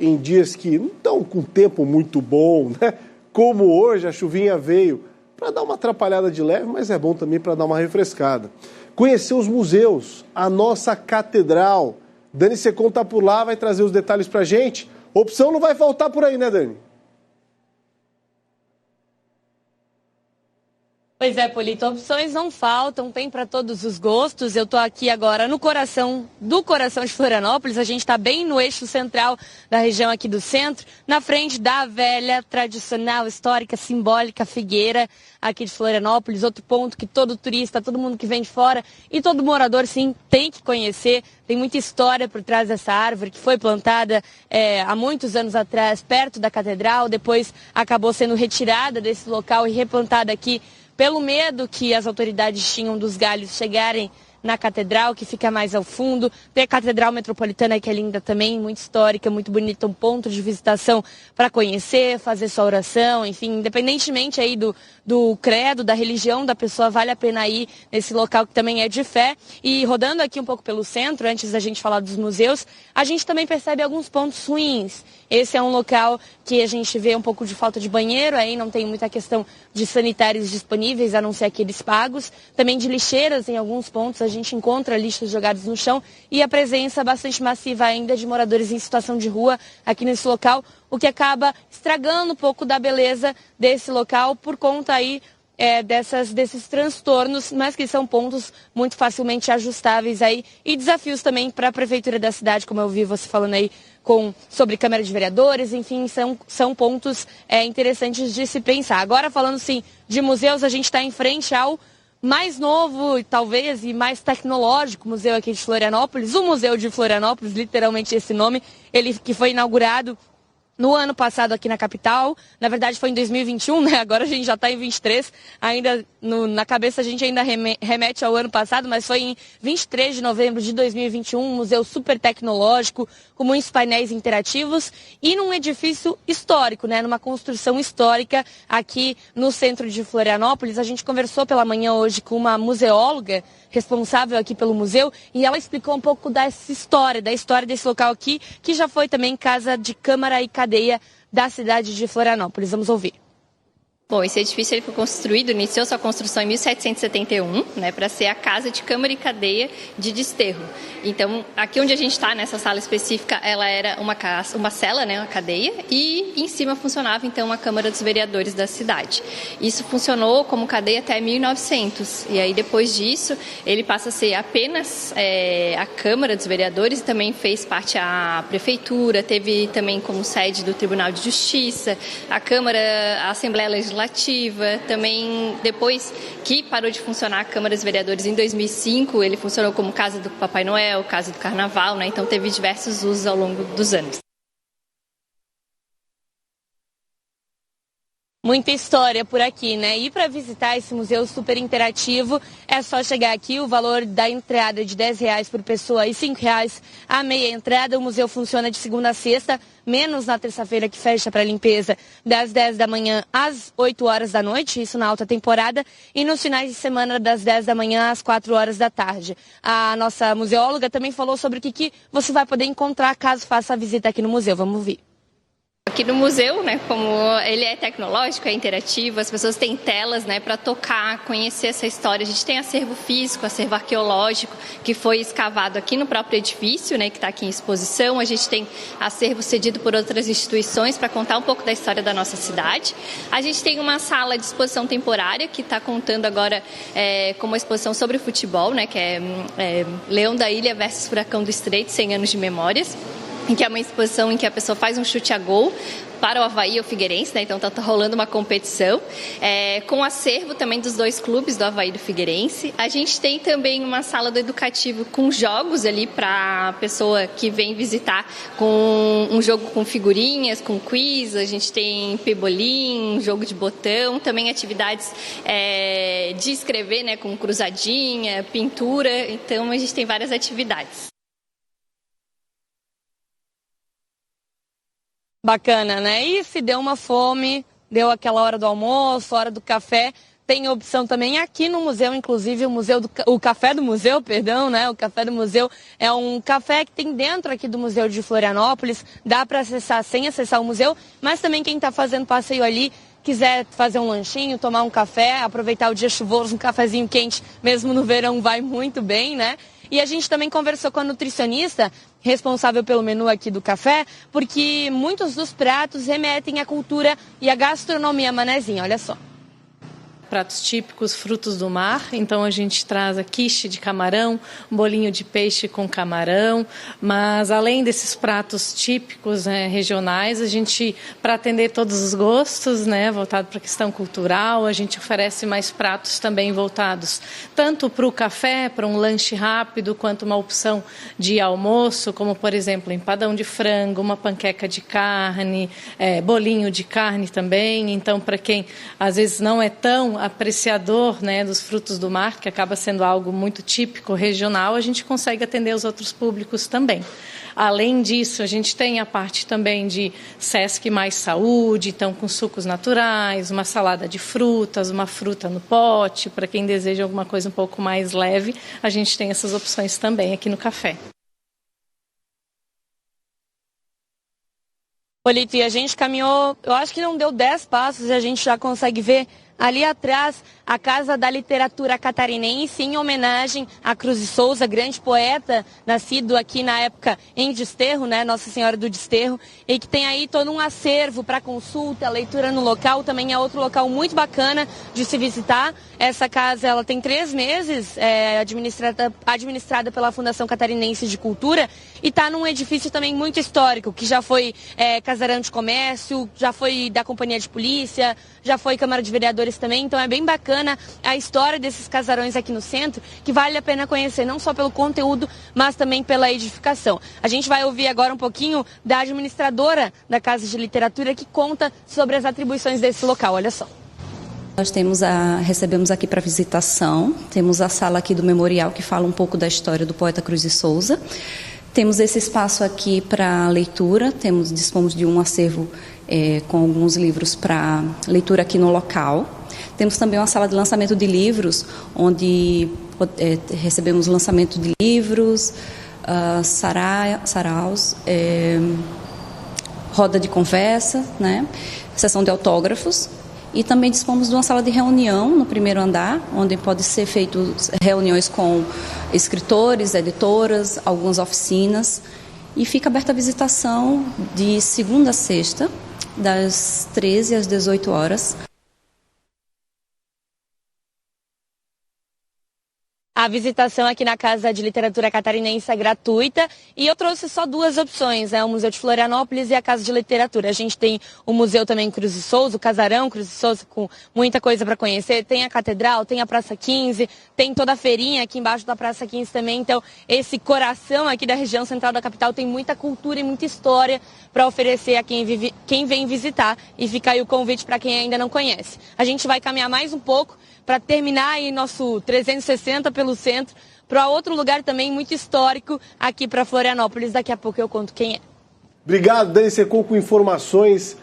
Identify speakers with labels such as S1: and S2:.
S1: em dias que não estão com tempo muito bom, né? Como hoje, a chuvinha veio para dar uma atrapalhada de leve, mas é bom também para dar uma refrescada. Conhecer os museus, a nossa catedral. Dani Secom está por lá, vai trazer os detalhes para a gente. Opção não vai faltar por aí, né, Dani?
S2: Pois é, Polito, opções não faltam, tem para todos os gostos. Eu estou aqui agora no coração de Florianópolis, a gente está bem no eixo central da região aqui do centro, na frente da velha, tradicional, histórica, simbólica figueira aqui de Florianópolis, outro ponto que todo turista, todo mundo que vem de fora e todo morador, sim, tem que conhecer. Tem muita história por trás dessa árvore que foi plantada há muitos anos atrás, perto da catedral, depois acabou sendo retirada desse local e replantada aqui pelo medo que as autoridades tinham dos galhos chegarem na catedral, que fica mais ao fundo. Tem a Catedral Metropolitana, que é linda também, muito histórica, muito bonita, um ponto de visitação para conhecer, fazer sua oração, enfim, independentemente aí do credo, da religião da pessoa, vale a pena ir nesse local que também é de fé. E rodando aqui um pouco pelo centro, antes da gente falar dos museus, a gente também percebe alguns pontos ruins. Esse é um local que a gente vê um pouco de falta de banheiro, aí não tem muita questão de sanitários disponíveis, a não ser aqueles pagos. Também de lixeiras em alguns pontos, a gente encontra lixos jogados no chão e a presença bastante massiva ainda de moradores em situação de rua aqui nesse local, o que acaba estragando um pouco da beleza desse local por conta aí desses transtornos, mas que são pontos muito facilmente ajustáveis aí e desafios também para a prefeitura da cidade, como eu vi você falando aí sobre Câmara de Vereadores, enfim, são pontos interessantes de se pensar. Agora falando sim de museus, a gente está em frente ao mais novo, talvez, e mais tecnológico museu aqui de Florianópolis, o Museu de Florianópolis, literalmente esse nome, ele que foi inaugurado no ano passado aqui na capital. Na verdade foi em 2021, né? Agora a gente já está em 23, ainda na cabeça a gente ainda remete ao ano passado, mas foi em 23 de novembro de 2021, um museu super tecnológico, com muitos painéis interativos e num edifício histórico, né? Numa construção histórica aqui no centro de Florianópolis. A gente conversou pela manhã hoje com uma museóloga responsável aqui pelo museu e ela explicou um pouco da história desse local aqui, que já foi também casa de Câmara e Cadeia da cidade de Florianópolis. Vamos ouvir.
S3: Bom, esse edifício ele foi construído, iniciou sua construção em 1771, né, para ser a casa de Câmara e Cadeia de Desterro. Então, aqui onde a gente está, nessa sala específica, ela era uma cela, né, uma cadeia, e em cima funcionava, então, a Câmara dos Vereadores da cidade. Isso funcionou como cadeia até 1900, e aí, depois disso, ele passa a ser apenas a Câmara dos Vereadores, e também fez parte a Prefeitura, teve também como sede do Tribunal de Justiça, a Câmara, a Assembleia Legislativa, também depois que parou de funcionar a Câmara dos Vereadores em 2005, ele funcionou como Casa do Papai Noel, Casa do Carnaval, né? Então teve diversos usos ao longo dos anos.
S2: Muita história por aqui, né? E para visitar esse museu super interativo, é só chegar aqui. O valor da entrada é de R$10 por pessoa e R$5 a meia entrada. O museu funciona de segunda a sexta, menos na terça-feira, que fecha para limpeza, das 10 da manhã às 8 horas da noite, isso na alta temporada, e nos finais de semana, das 10 da manhã às 4 horas da tarde. A nossa museóloga também falou sobre o que você vai poder encontrar caso faça a visita aqui no museu. Vamos ouvir.
S3: Aqui no museu, né, como ele é tecnológico, é interativo, as pessoas têm telas, né, para tocar, conhecer essa história. A gente tem acervo físico, acervo arqueológico, que foi escavado aqui no próprio edifício, né, que está aqui em exposição. A gente tem acervo cedido por outras instituições para contar um pouco da história da nossa cidade. A gente tem uma sala de exposição temporária que está contando agora com uma exposição sobre o futebol, né, que é Leão da Ilha versus Furacão do Estreito, 100 anos de memórias, em que é uma exposição em que a pessoa faz um chute a gol para o Avaí ou Figueirense, né? Então está rolando uma competição, com acervo também dos dois clubes, do Avaí e do Figueirense. A gente tem também uma sala do educativo com jogos ali para a pessoa que vem visitar, com um jogo com figurinhas, com quiz. A gente tem pebolim, um jogo de botão, também atividades de escrever, né? Com cruzadinha, pintura. Então a gente tem várias atividades.
S2: Bacana, né? E se deu uma fome, deu aquela hora do almoço, hora do café, tem opção também aqui no museu, inclusive o Café do Museu, perdão, né? O Café do Museu é um café que tem dentro aqui do Museu de Florianópolis, dá para acessar sem acessar o museu, mas também quem está fazendo passeio ali, quiser fazer um lanchinho, tomar um café, aproveitar o dia chuvoso, um cafezinho quente, mesmo no verão, vai muito bem, né? E a gente também conversou com a nutricionista responsável pelo menu aqui do café, porque muitos dos pratos remetem à cultura e à gastronomia manezinha, olha só.
S4: Pratos típicos, frutos do mar, então a gente traz a quiche de camarão, um bolinho de peixe com camarão, mas além desses pratos típicos, né, regionais, a gente, para atender todos os gostos, né, voltado para a questão cultural, a gente oferece mais pratos também voltados tanto para o café, para um lanche rápido, quanto uma opção de almoço, como por exemplo empadão de frango, uma panqueca de carne, bolinho de carne também, então para quem às vezes não é tão apreciador, né, dos frutos do mar, que acaba sendo algo muito típico, regional, a gente consegue atender os outros públicos também. Além disso, a gente tem a parte também de Sesc Mais Saúde, então com sucos naturais, uma salada de frutas, uma fruta no pote, para quem deseja alguma coisa um pouco mais leve, a gente tem essas opções também aqui no café.
S2: Polito, e a gente caminhou, eu acho que não deu 10 passos e a gente já consegue ver ali atrás a Casa da Literatura Catarinense, em homenagem a Cruz de Souza, grande poeta, nascido aqui na época em Desterro, né, Nossa Senhora do Desterro, e que tem aí todo um acervo para consulta, leitura no local, também é outro local muito bacana de se visitar. Essa casa, ela tem 3 meses, administrada pela Fundação Catarinense de Cultura, e está num edifício também muito histórico, que já foi casarão de comércio, já foi da Companhia de Polícia, já foi Câmara de Vereadores também, então é bem bacana a história desses casarões aqui no centro, que vale a pena conhecer, não só pelo conteúdo, mas também pela edificação. A gente vai ouvir agora um pouquinho da administradora da Casa de Literatura, que conta sobre as atribuições desse local, olha só.
S5: Nós recebemos aqui para visitação, temos a sala aqui do memorial, que fala um pouco da história do poeta Cruz de Souza. Temos esse espaço aqui para leitura, dispomos de um acervo com alguns livros para leitura aqui no local. Temos também uma sala de lançamento de livros, onde recebemos lançamento de livros, saraus, roda de conversa, né? Sessão de autógrafos. E também dispomos de uma sala de reunião no primeiro andar, onde pode ser feitas reuniões com escritores, editoras, algumas oficinas. E fica aberta a visitação de segunda a sexta, das 13 às 18 horas.
S2: A visitação aqui na Casa de Literatura Catarinense é gratuita e eu trouxe só 2 opções, o Museu de Florianópolis e a Casa de Literatura. A gente tem o museu também Cruz de Souza, o Casarão Cruz de Souza, com muita coisa para conhecer. Tem a Catedral, tem a Praça 15, tem toda a feirinha aqui embaixo da Praça 15 também. Então, esse coração aqui da região central da capital tem muita cultura e muita história para oferecer a quem vem visitar. E fica aí o convite para quem ainda não conhece. A gente vai caminhar mais um pouco para terminar aí nosso 360 pelo centro, para outro lugar também muito histórico aqui para Florianópolis. Daqui a pouco eu conto quem é.
S1: Obrigado, Dani Secou, com informações